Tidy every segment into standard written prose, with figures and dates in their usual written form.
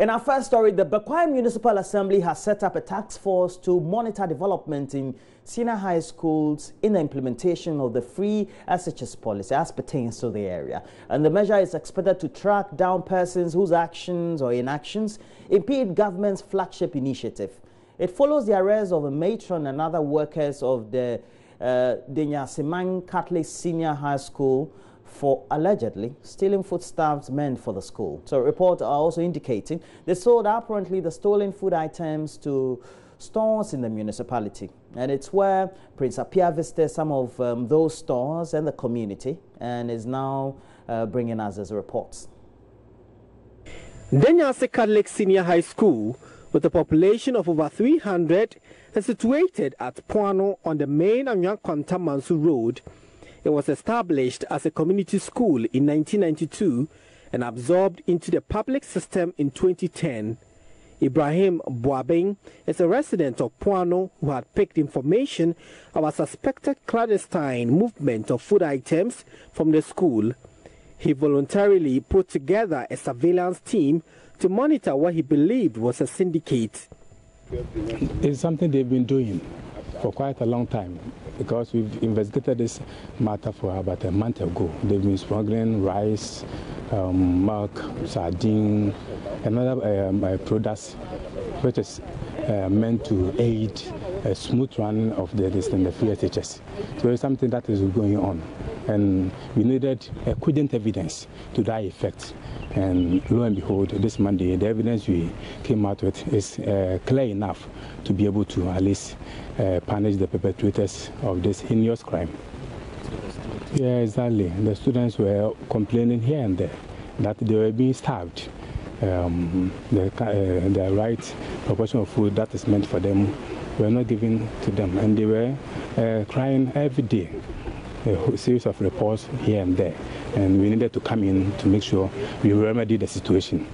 In our first story, the Bekwai Municipal Assembly has set up a task force to monitor development in senior high schools in the implementation of the free SHS policy as pertains to the area. And the measure is expected to track down persons whose actions or inactions impede government's flagship initiative. It follows the arrest of a matron and other workers of the Denyasimang Catholic Senior High School for allegedly stealing foodstuffs meant for the school. So reports are also indicating they sold apparently the stolen food items to stores in the municipality. And it's where Prince Appiah visited some of those stores and the community and is now bringing us his reports. Denyasimang Catholic Senior High School, with a population of over 300, is situated at Puano on the main Anyankwanta-Mansu Road. It was established as a community school in 1992 and absorbed into the public system in 2010. Ibrahim Boabeng is a resident of Puano who had picked information about suspected clandestine movement of food items from the school. He voluntarily put together a surveillance team to monitor what he believed was a syndicate. It's something they've been doing for quite a long time, because we've investigated this matter for about a month ago. They've been smuggling rice, milk, sardine, and other products which is meant to aid a smooth running of the free SHS. So it's something that is going on, and we needed cogent evidence to that effect. And lo and behold, this Monday, the evidence we came out with is clear enough to be able to at least punish the perpetrators of this heinous crime. Yeah, exactly. The students were complaining here and there that they were being starved. The right proportion of food that is meant for them were not given to them, and they were crying every day. A series of reports here and there, and we needed to come in to make sure we remedy the situation.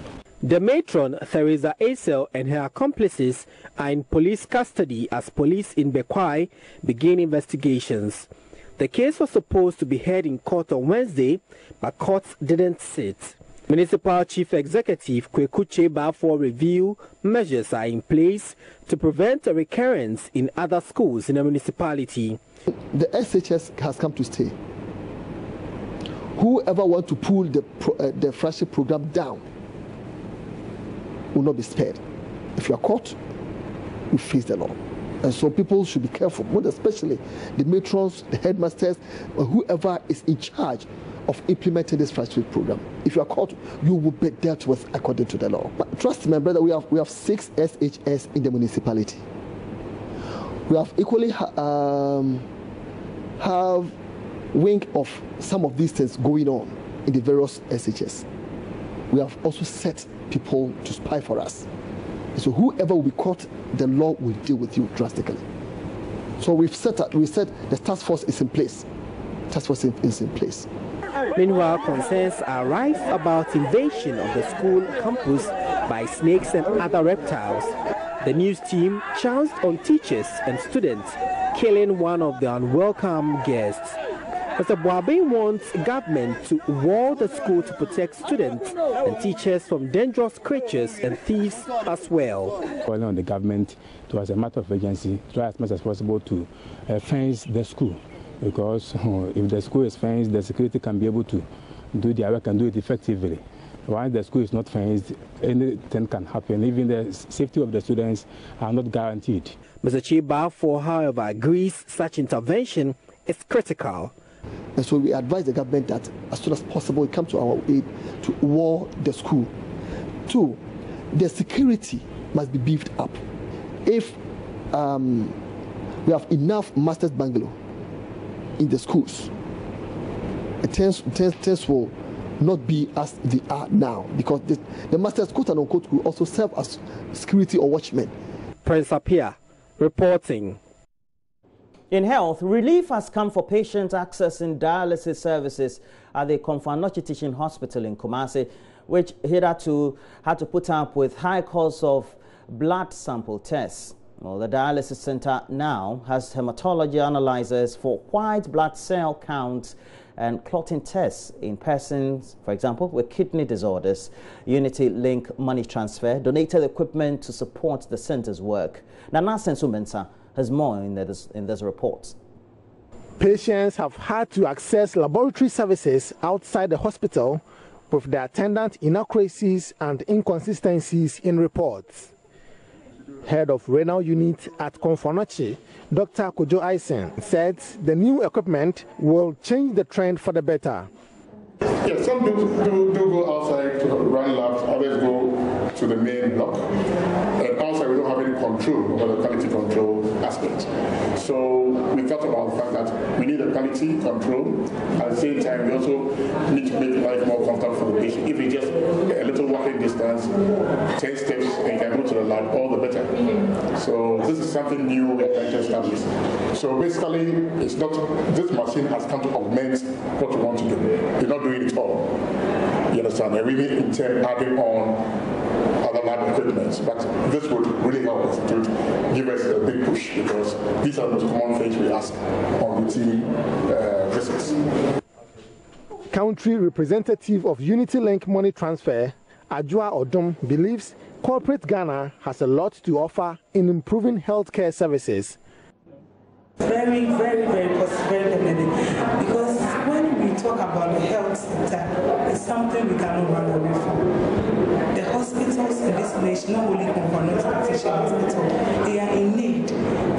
The matron, Theresa Acel, and her accomplices are in police custody as police in Bekwai begin investigations. The case was supposed to be heard in court on Wednesday, but courts didn't sit. Municipal Chief Executive Kwekuche Bafo review measures are in place to prevent a recurrence in other schools in the municipality. The SHS has come to stay. Whoever wants to pull the flagship program down will not be spared. If you are caught, you face the law. And so people should be careful, most especially the matrons, the headmasters, or whoever is in charge of implementing this flagship program. If you are caught, you will be dealt with according to the law. But trust me, my brother, we have 6 SHS in the municipality. We have equally have wing of some of these things going on in the various SHS. We have also set people to spy for us. So whoever will be caught, the law will deal with you drastically. So we said the task force is in place. Task force is in place. Meanwhile, concerns arise about invasion of the school campus by snakes and other reptiles. The news team chanced on teachers and students, killing one of the unwelcome guests. Mr. Boabeng wants government to wall the school to protect students and teachers from dangerous creatures and thieves as well. Calling on the government to, as a matter of urgency, try as much as possible to fence the school, because if the school is fenced, the security can be able to do their work and do it effectively. Once the school is not fenced, anything can happen. Even the safety of the students are not guaranteed. Mr. Chibafo, however, agrees such intervention is critical. And so we advise the government that as soon as possible it comes to our aid to wall the school. 2, the security must be beefed up. If we have enough master's bungalow in the schools, things will not be as they are now, because the masters, quote and unquote, will also serve as security or watchmen. Prince Appiah reporting. In health, relief has come for patients accessing dialysis services at the Komfo Teaching Hospital in Kumasi, which hitherto had to put up with high costs of blood sample tests. Well, the dialysis center now has hematology analyzers for white blood cell counts and clotting tests in persons, for example, with kidney disorders. Unity Link Money Transfer donated equipment to support the center's work. Nana Sensu Mensah has more in this report. Patients have had to access laboratory services outside the hospital with the attendant inaccuracies and inconsistencies in reports. Head of renal unit at Konfonochi, Dr. Kojo Aisen, said the new equipment will change the trend for the better. Yes, some do go outside to run labs, others go to the main block. And outside we don't have any control over the quality control aspect. So we thought about the fact that we need a quality control. At the same time, we also need to make life more comfortable for the patient. If it's just a little walking distance, 10 steps, and you can go to the lab, all the better. So this is something new we are trying to establish. So basically, it's not, this machine has come to augment what we want to do. It's not doing it all. You understand? I really intend adding on other lab equipment, but this would really help us to give us a big push, because these are the common things we ask on routine visits. Country representative of Unity Link Money Transfer, Ajua Odom, believes corporate Ghana has a lot to offer in improving healthcare services. Very definitely, because when we talk about the health sector, it's something we cannot run away from. The hospitals in this nation, not only Konfonochi Teaching Hospital, they are in need.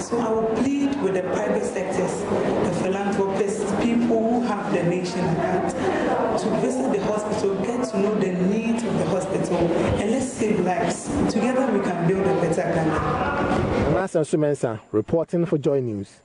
So I will plead with the private sectors, the philanthropists, people who have the nation at heart, to visit the hospital, get to know the needs of the hospital, and let's save lives. Together we can build a better Ghana. Nana Sensu Mensah reporting for JoyNews.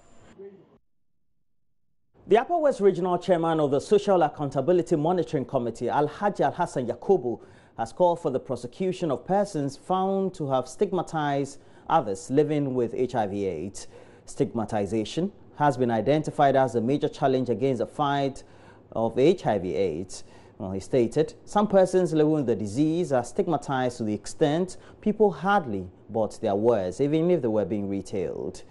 The Upper West Regional Chairman of the Social Accountability Monitoring Committee, Alhaji Alhassan Yakubu, has called for the prosecution of persons found to have stigmatized others living with HIV/AIDS. Stigmatization has been identified as a major challenge against the fight of HIV/AIDS. Well, he stated, some persons living with the disease are stigmatized to the extent people hardly bought their wares, even if they were being retailed.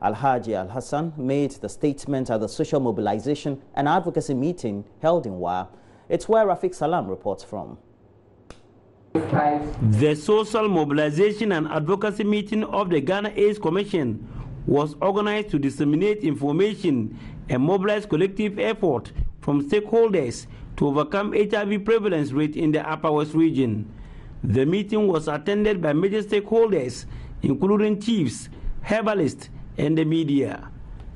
Alhaji Al-Hassan made the statement at the social mobilization and advocacy meeting held in Wa. It's where Rafiq Salam reports from. The social mobilization and advocacy meeting of the Ghana AIDS Commission was organized to disseminate information and mobilize collective effort from stakeholders to overcome HIV prevalence rate in the Upper West region. The meeting was attended by major stakeholders, including chiefs, herbalists, and the media.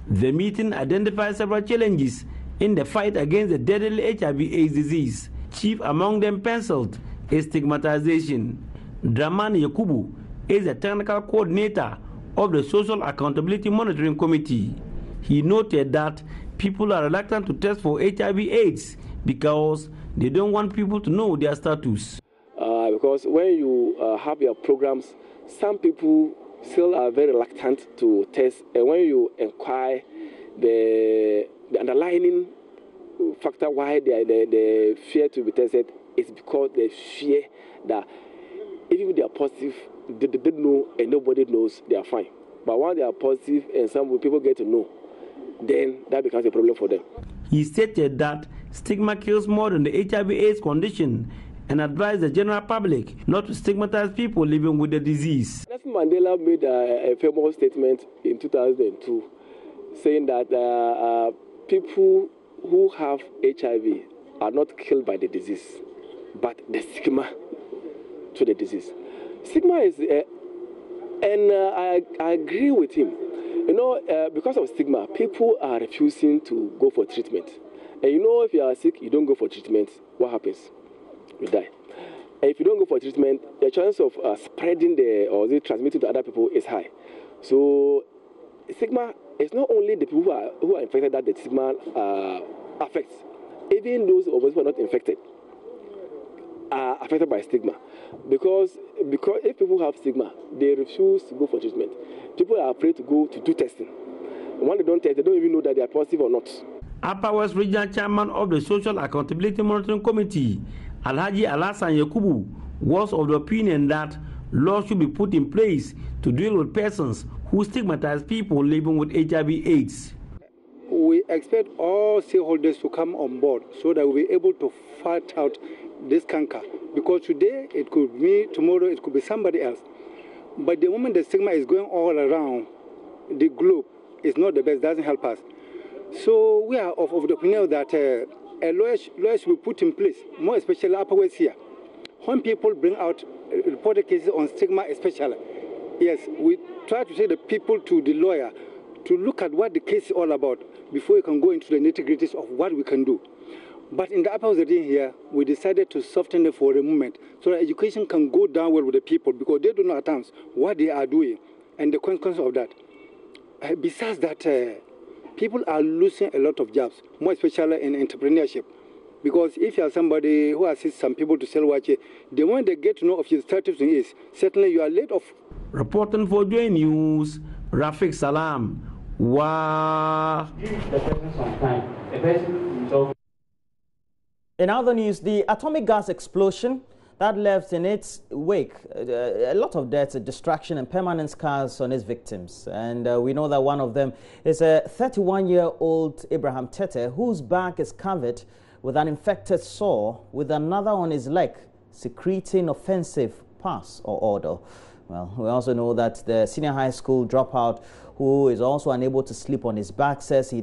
The meeting identified several challenges in the fight against the deadly HIV/AIDS disease. Chief among them penciled is stigmatization. Draman Yakubu is the technical coordinator of the Social Accountability Monitoring Committee. He noted that people are reluctant to test for HIV/AIDS because they don't want people to know their status. Because when you have your programs, some people still are very reluctant to test, and when you inquire the underlying factor why they fear to be tested, is because they fear that even if they are positive, they don't know and nobody knows they are fine. But once they are positive and some people get to know, then that becomes a problem for them. He stated that stigma kills more than the HIV/AIDS condition and advised the general public not to stigmatize people living with the disease. Nelson Mandela made a famous statement in 2002 saying that people who have HIV are not killed by the disease, but the stigma to the disease. Stigma is, and I agree with him. You know, because of stigma, people are refusing to go for treatment. And you know, if you are sick, you don't go for treatment, what happens? You die. And if you don't go for treatment, the chance of spreading or transmitting to other people is high. So stigma is not only the people who are infected that the stigma affects. Even those of us who are not infected are affected by stigma. Because if people have stigma, they refuse to go for treatment. People are afraid to go to do testing. When they don't test, they don't even know that they are positive or not. Upper West Regional Chairman of the Social Accountability Monitoring Committee, Alhaji Alhassan Yakubu, was of the opinion that laws should be put in place to deal with persons who stigmatize people living with HIV/AIDS. we expect all stakeholders to come on board so that we'll be able to fight out this canker. Because today it could be, tomorrow it could be somebody else. But the moment the stigma is going all around the globe, it's not the best, doesn't help us. So we are of the opinion that a lawyer should be put in place, more especially upper west here. When people bring out reported cases on stigma especially, yes, we try to take the people to the lawyer to look at what the case is all about before we can go into the nitty-gritties of what we can do. But in the upper west here, we decided to soften it for a moment so that education can go down well with the people because they don't know at times what they are doing and the consequence of that. Besides that, people are losing a lot of jobs, more especially in entrepreneurship. Because if you are somebody who assists some people to sell wache, the moment they get to know of your status is, certainly you are laid off. Reporting for JoyNews, Rafik Salam. Wow. In other news, the atomic gas explosion that left in its wake a lot of deaths, destruction and permanent scars on its victims. And we know that one of them is a 31-year-old Abraham Tete, whose back is covered with an infected sore, with another on his leg secreting offensive pus or odor. Well, we also know that the senior high school dropout, who is also unable to sleep on his back, says he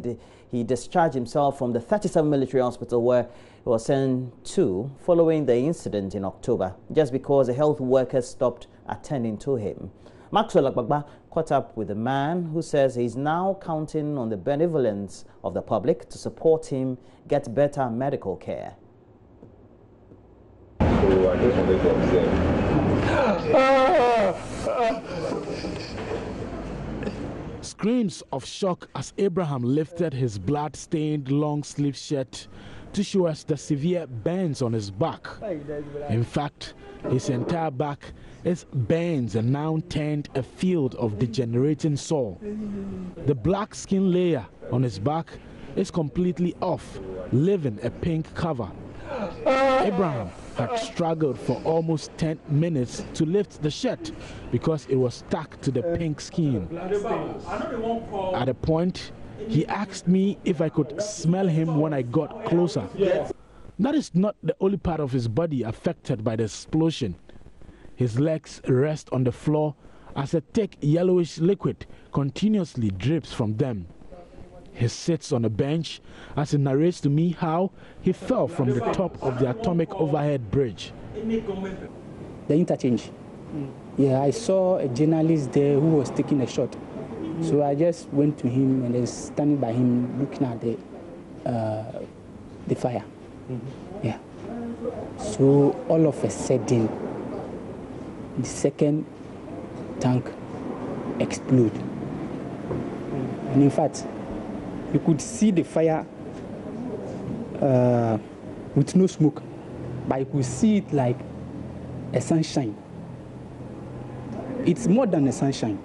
discharged himself from the 37 military hospital where he was sent to following the incident in October, just because the health workers stopped attending to him. Maxwell Agbagba caught up with a man who says he's now counting on the benevolence of the public to support him get better medical care. So I just wanted to observe. Screams of shock as Abraham lifted his blood-stained long-sleeve shirt to show us the severe burns on his back. In fact, his entire back is burns and now turned a field of degenerating sore. The black skin layer on his back is completely off, leaving a pink cover. Abraham had struggled for almost 10 minutes to lift the shirt because it was stuck to the pink skin. At a point, he asked me if I could smell him when I got closer. That is not the only part of his body affected by the explosion. His legs rest on the floor as a thick yellowish liquid continuously drips from them. He sits on a bench as he narrates to me how he fell from the top of the atomic overhead bridge. The interchange. Yeah, I saw a journalist there who was taking a shot. So I just went to him and I was standing by him looking at the fire. Yeah. So all of a sudden, the second tank exploded. And in fact, you could see the fire with no smoke, but you could see it like a sunshine. It's more than a sunshine.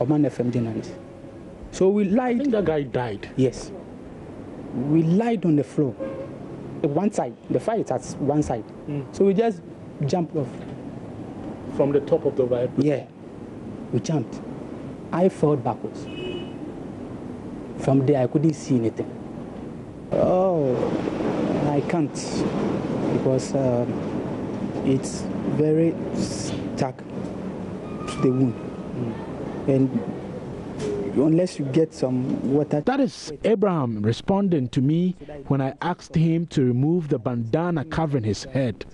Oman FM journalist. So we lied. I think that guy died. Yes. We lied on the floor. One side, the fire is at one side. So we just jumped off. From the top of the vibe? Yeah. We jumped. I fell backwards. From there, I couldn't see anything. Oh, I can't because it's very stuck to the wound. And unless you get some water. That is Abraham responding to me when I asked him to remove the bandana covering his head.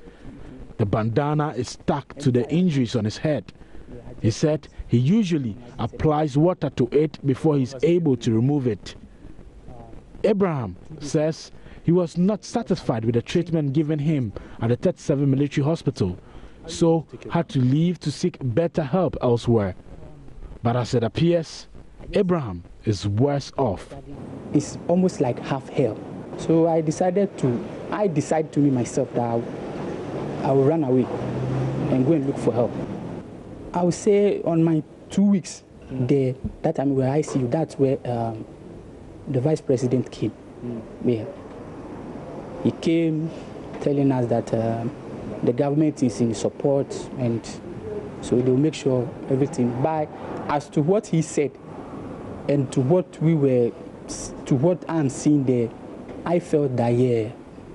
The bandana is stuck to the injuries on his head. He said he usually applies water to it before he's able to remove it. Abraham says he was not satisfied with the treatment given him at the 37 military hospital, so had to leave to seek better help elsewhere. But as it appears, Abraham is worse off. It's almost like half hell. So I decided to me myself that I will run away and go and look for help. I would say on my 2 weeks there, that time where I see you, that's where the vice president came. Yeah. He came telling us that the government is in support, and so they will make sure everything. But as to what he said and to what we were to what I'm seeing there, I felt that, yeah,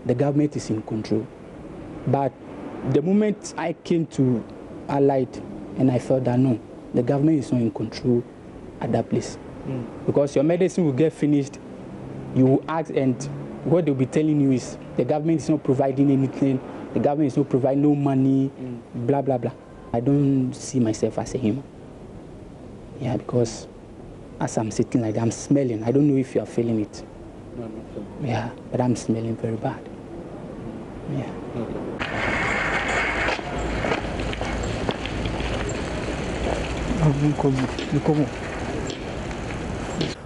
the government is in control. But the moment I came to Allied, and I felt that, no, the government is not in control at that place. Because your medicine will get finished, you will ask, and what they'll be telling you is the government is not providing anything, the government is not providing no money, blah, blah, blah. I don't see myself as a human. Yeah, because as I'm sitting like that, I'm smelling. I don't know if you are feeling it. No, no. Yeah, but I'm smelling very bad. Yeah.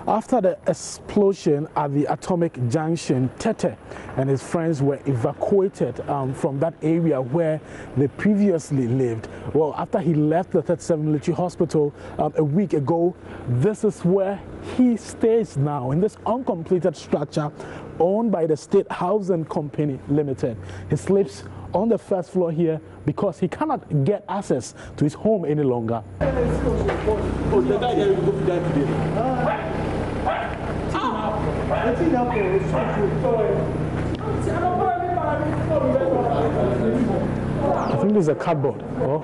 After the explosion at the atomic junction, Tete and his friends were evacuated from that area where they previously lived. Well, after he left the 37 Military Hospital a week ago, this is where he stays now, in this uncompleted structure owned by the State Housing Company Limited. He sleeps on the first floor here because he cannot get access to his home any longer. I think this is a cardboard. Oh.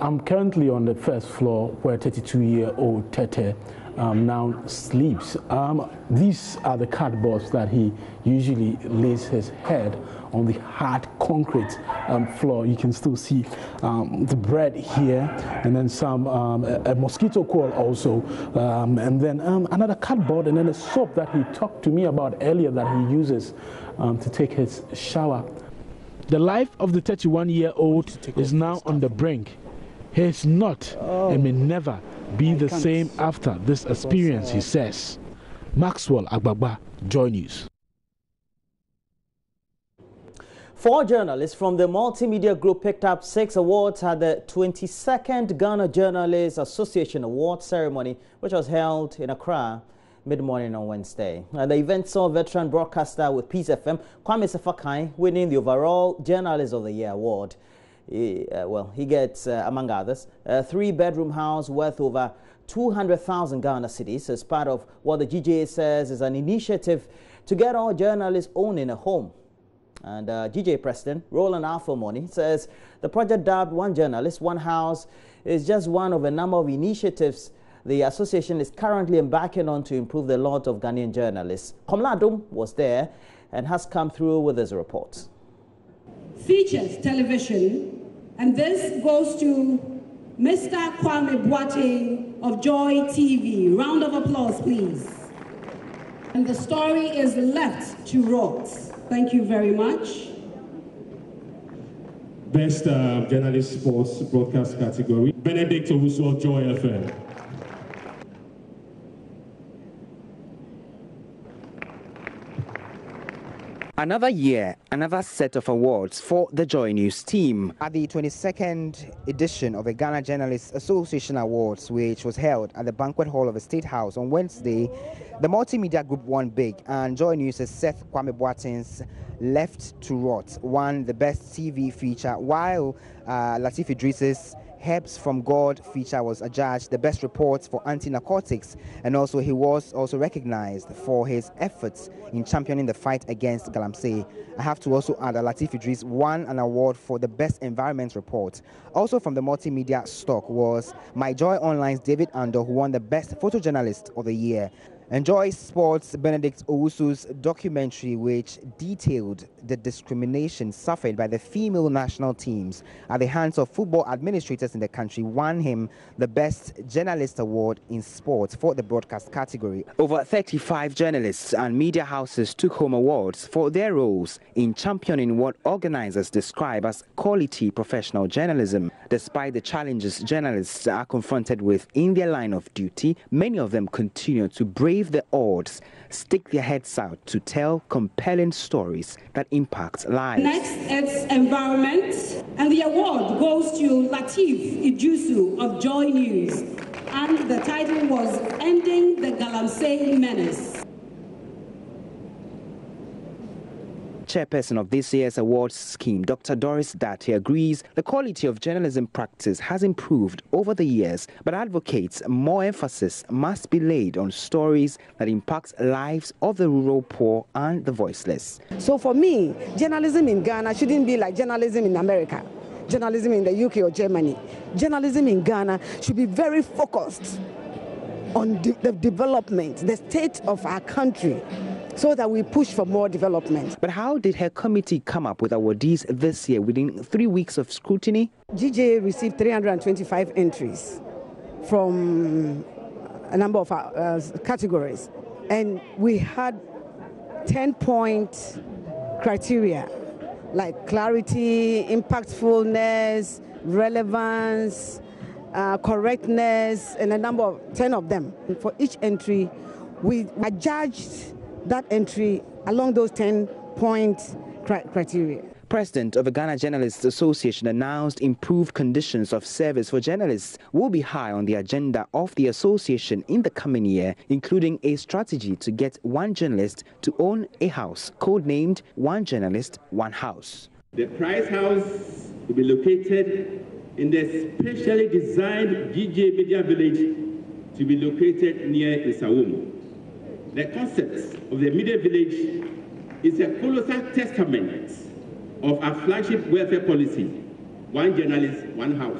I'm currently on the first floor where 32-year-old Tete now sleeps. These are the cardboards that he usually lays his head on the hard concrete floor. You can still see the bread here, and then some a mosquito coil also, and then another cardboard, and then a soap that he talked to me about earlier that he uses to take his shower. The life of the 31-year-old is now on the brink. He is not and may never be the same after this experience, he says. Maxwell Agbagba, JoyNews. 4 journalists from the multimedia group picked up 6 awards at the 22nd Ghana Journalists Association Award ceremony, which was held in Accra mid-morning on Wednesday. The event saw veteran broadcaster with Peace FM, Kwame Sefakai, winning the overall Journalist of the Year award. He gets, among others, a 3-bedroom house worth over 200,000 Ghana cedis as part of what the GJA says is an initiative to get all journalists owning a home. And GJA President Roland Alfomoni says the project, dubbed One Journalist, One House, is just one of a number of initiatives the association is currently embarking on to improve the lot of Ghanaian journalists. Komladum was there and has come through with his report. Features television, and this goes to Mr. Kwame Boateng of Joy TV. Round of applause, please. And the story is Left to Rot. Thank you very much. Best journalist sports broadcast category, Benedict Owusu of Joy FM. Another year, another set of awards for the JoyNews team. At the 22nd edition of the Ghana Journalists Association Awards, which was held at the banquet hall of the State House on Wednesday, the multimedia group won big, and JoyNews' Seth Kwame Boateng's Left to Rot won the best TV feature, while Latif Idris's Herbs from God feature was adjudged the best report for anti-narcotics, and also he was also recognized for his efforts in championing the fight against galamsey. I have to also add that Latif Idris won an award for the best environment report. Also from the multimedia stock was My Joy Online's David Ando, who won the best photojournalist of the year. Enjoy Sports Benedict Owusu's documentary, which detailed the discrimination suffered by the female national teams at the hands of football administrators in the country, won him the Best Journalist Award in Sports for the broadcast category. Over 35 journalists and media houses took home awards for their roles in championing what organizers describe as quality professional journalism. Despite the challenges journalists are confronted with in their line of duty, many of them continue to brave the odds, stick their heads out to tell compelling stories that impact lives. Next, it's environment, and the award goes to Latif Idrisu of Joy News, and the title was Ending the Galamsey Menace. chairperson of this year's awards scheme, Dr. Doris Date, agrees the quality of journalism practice has improved over the years, but advocates more emphasis must be laid on stories that impact lives of the rural poor and the voiceless. So for me, journalism in Ghana shouldn't be like journalism in America, journalism in the UK or Germany. Journalism in Ghana should be very focused on the development, the state of our country, so that we push for more development. But how did her committee come up with awardees this year within 3 weeks of scrutiny? GJ received 325 entries from a number of categories, and we had 10-point criteria like clarity, impactfulness, relevance, correctness, and a number of 10 of them. For each entry, we judged that entry along those 10-point criteria. President of the Ghana Journalists Association announced improved conditions of service for journalists will be high on the agenda of the association in the coming year, including a strategy to get one journalist to own a house, codenamed One Journalist, One House. The Price House will be located in the specially designed GJ Media Village to be located near Isawumu. The concept of the Media Village is a colossal testament of our flagship welfare policy, One Journalist, One House.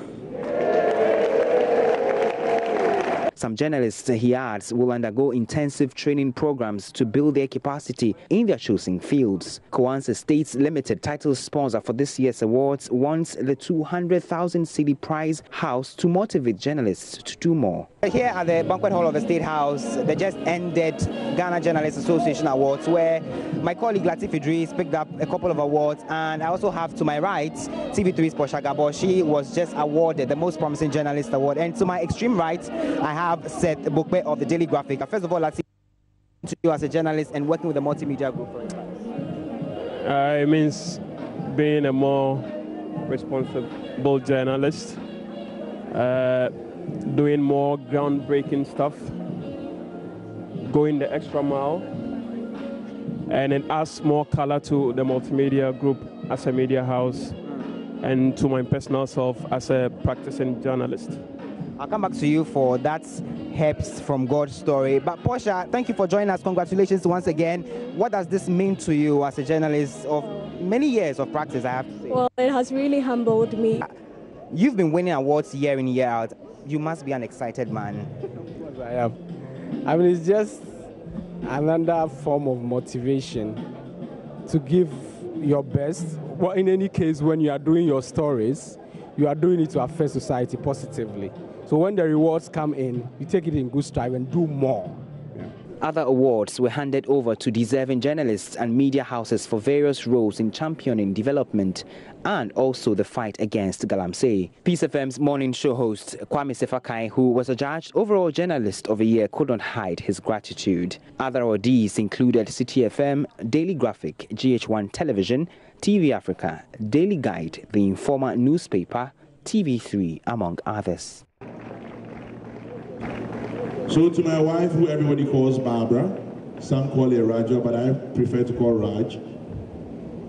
Some journalists, he adds, will undergo intensive training programs to build their capacity in their chosen fields. Coans Estates Limited, title sponsor for this year's awards, wants the 200,000 cedi prize house to motivate journalists to do more. Here at the banquet hall of the State House, they just ended Ghana Journalists Association Awards, where my colleague Latif Idris picked up a couple of awards, and I also have to my right TV3's Portia Gabo. She was just awarded the Most Promising Journalist Award, and to my extreme right, I have Seth Bekwai of the Daily Graphic. First of all, Latif, to you as a journalist and working with the multimedia group. It means being a more responsible journalist, doing more groundbreaking stuff, going the extra mile, and it adds more color to the multimedia group as a media house and to my personal self as a practicing journalist. I'll come back to you for that helps from God's story. But Portia, thank you for joining us. Congratulations once again. What does this mean to you as a journalist of many years of practice, I have to say? Well, it has really humbled me. You've been winning awards year in, year out. You must be an excited man. Of course I am. I mean, it's just another form of motivation to give your best. Well, in any case, when you are doing your stories, you are doing it to affect society positively. So when the rewards come in, you take it in good stride and do more. Other awards were handed over to deserving journalists and media houses for various roles in championing development and also the fight against galamsey. Peace FM's morning show host Kwame Sefakai, who was adjudged overall journalist of the year, couldn't hide his gratitude. Other awardees included City FM, Daily Graphic, GH1 Television, TV Africa, Daily Guide, The Informer newspaper, TV3, among others. So to my wife, who everybody calls Barbara, some call her Raja, but I prefer to call Raj.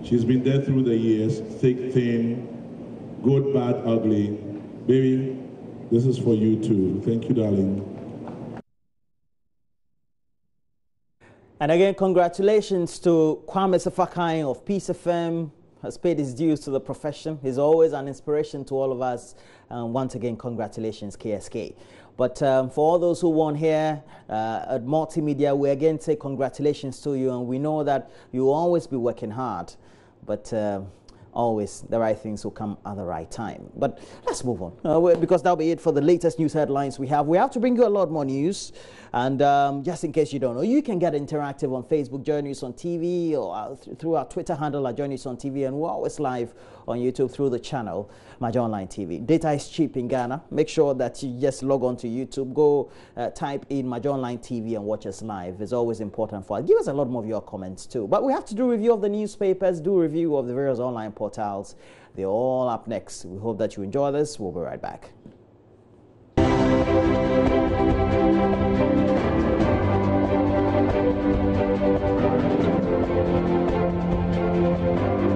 She's been there through the years, thick, thin, good, bad, ugly. Baby, this is for you too. Thank you, darling. And again, congratulations to Kwame Sefakai of Peace FM. Has paid his dues to the profession. He's always an inspiration to all of us. Once again, congratulations, KSK. But for all those who won here at Multimedia, we again say congratulations to you, and we know that you will always be working hard, but always the right things will come at the right time. But let's move on, because that'll be it for the latest news headlines we have. We have to bring you a lot more news, and just in case you don't know, you can get interactive on Facebook, JoyNews on TV, or through our Twitter handle at JoyNews on TV, and we're always live on YouTube through the channel Major Online TV. Data is cheap in Ghana. Make sure that you just log on to YouTube, go type in Major Online TV and watch us live. It's always important for us. Give us a lot more of your comments too. But we have to do review of the newspapers, do review of the various online portals. They're all up next. We hope that you enjoy this. We'll be right back. Thank you.